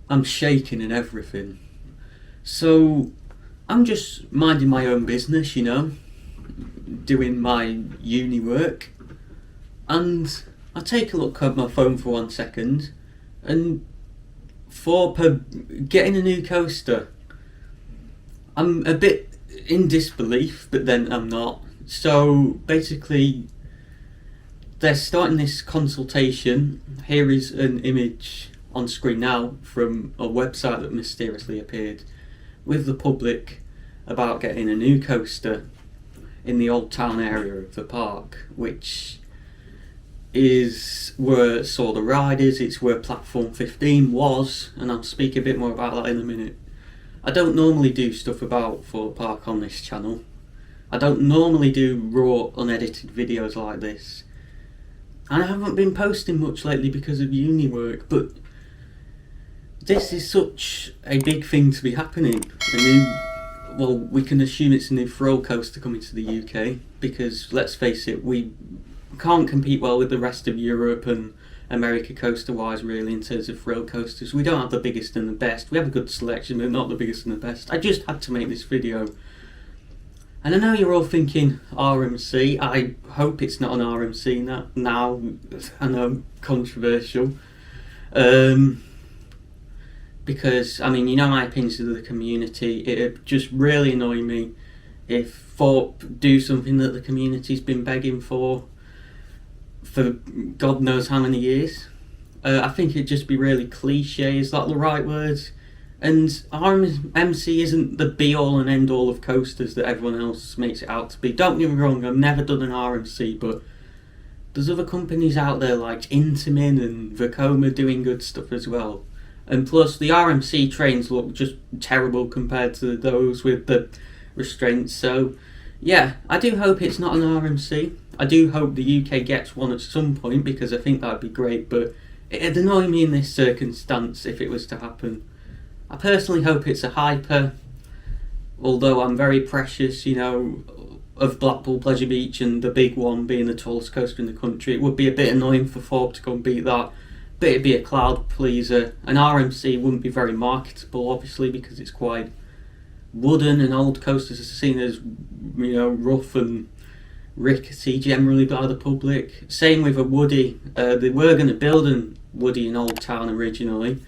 I'm shaking and everything. So I'm just minding my own business, doing my uni work, and I take a look at my phone for 1 second, and Thorpe are getting a new coaster. I'm a bit in disbelief, but then I'm not. So basically, they're starting this consultation. Here is an image on screen now from a website that mysteriously appeared with the public about getting a new coaster in the old town area of the park, which is where Saw the Ride is. It's where platform 15 was, and I'll speak a bit more about that in a minute. I don't normally do stuff about Thorpe Park on this channel. I don't normally do raw, unedited videos like this. And I haven't been posting much lately because of uni work, but this is such a big thing to be happening. We can assume it's a new thrill coaster coming to the UK, because let's face it, we can't compete well with the rest of Europe and America coaster wise, really, in terms of thrill coasters. We don't have the biggest and the best. We have a good selection, but not the biggest and the best. I just had to make this video. And I know you're all thinking RMC. I hope it's not an RMC now. I know, controversial. Because, my opinions of the community. It'd just really annoy me if Thorpe do something that the community's been begging for God knows how many years. I think it'd just be really cliche. Is that the right word? And RMC isn't the be-all and end-all of coasters that everyone else makes it out to be. Don't get me wrong, I've never done an RMC, but there's other companies out there like Intamin and Vekoma doing good stuff as well. And plus, the RMC trains look just terrible compared to those with the restraints. So, yeah, I do hope it's not an RMC. I do hope the UK gets one at some point, because I think that would be great, but it'd annoy me in this circumstance if it was to happen. I personally hope it's a hyper, although I'm very precious, of Blackpool Pleasure Beach and the big one being the tallest coaster in the country. It would be a bit annoying for Thorpe to go and beat that, but it'd be a crowd pleaser. An RMC wouldn't be very marketable, obviously, because it's quite wooden, and old coasters are seen as, rough and rickety generally by the public. Same with a Woody. They were going to build a Woody in Old Town originally,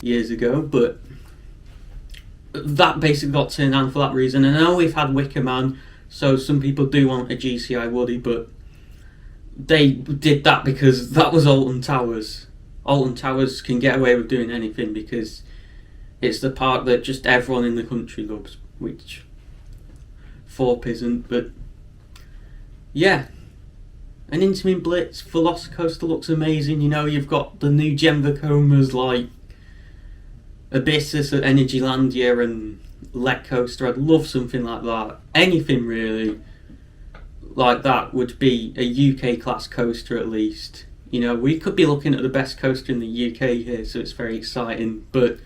years ago, but that basically got turned down for that reason. And I know we've had Wicker Man, so some people do want a GCI Woody, but they did that because that was Alton Towers. Alton Towers can get away with doing anything because it's the park that just everyone in the country loves, which Thorpe isn't. But yeah, an Intamin Blitz Velocicoaster looks amazing. You've got the new Gem Vekomas like Abyssus at Energylandia and Let Coaster. I'd love something like that. Anything really like that would be a UK class coaster at least. We could be looking at the best coaster in the UK here, so it's very exciting. But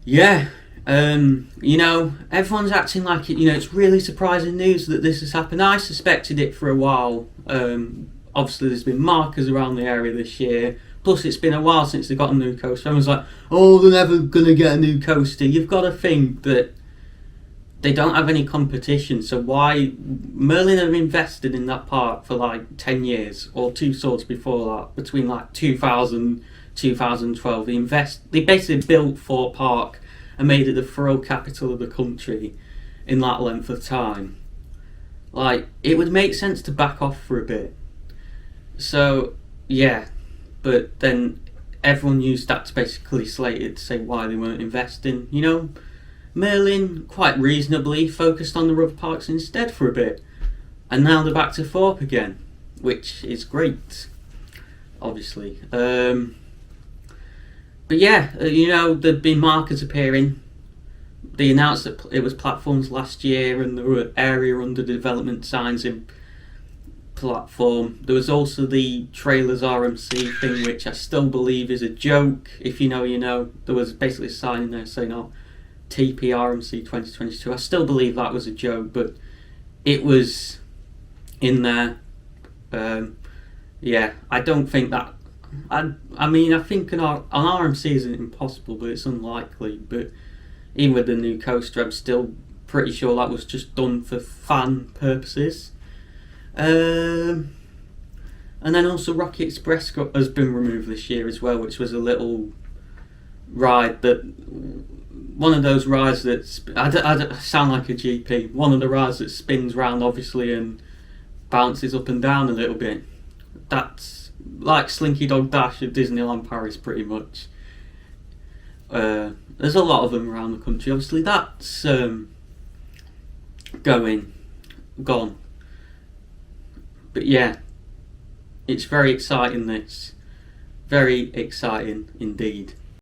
yeah, everyone's acting like it. It's really surprising news that this has happened. I suspected it for a while. Obviously, there's been markers around the area this year. Plus, it's been a while since they got a new coaster. Everyone's like, oh, they're never going to get a new coaster. You've got to think that they don't have any competition. So why... Merlin have invested in that park for like 10 years, or two sorts before that, between like 2000 2012. They basically built Thorpe Park and made it the thrill capital of the country in that length of time. Like, it would make sense to back off for a bit. So, yeah. But then everyone used that to basically slate it to say why they weren't investing. Merlin quite reasonably focused on the rubber parks instead for a bit. And now they're back to Thorpe again, which is great, obviously. But yeah, there've been markers appearing. They announced that it was platforms last year, and there were area under development signs in platform. There was also the trailers RMC thing, which I still believe is a joke. If you know, you know. There was basically a sign in there saying, "Oh, TP RMC 2022." I still believe that was a joke, but it was in there. Yeah, I don't think that I mean, I think an RMC isn't impossible, but it's unlikely. But even with the new coaster, I'm still pretty sure that was just done for fan purposes. And then also Rocky Express has been removed this year as well, which was a little ride that, one of those rides that I sound like a GP. One of the rides that spins round obviously and bounces up and down a little bit. That's like Slinky Dog Dash at Disneyland Paris, pretty much. There's a lot of them around the country. Obviously, that's gone. But yeah, it's very exciting. This very exciting indeed.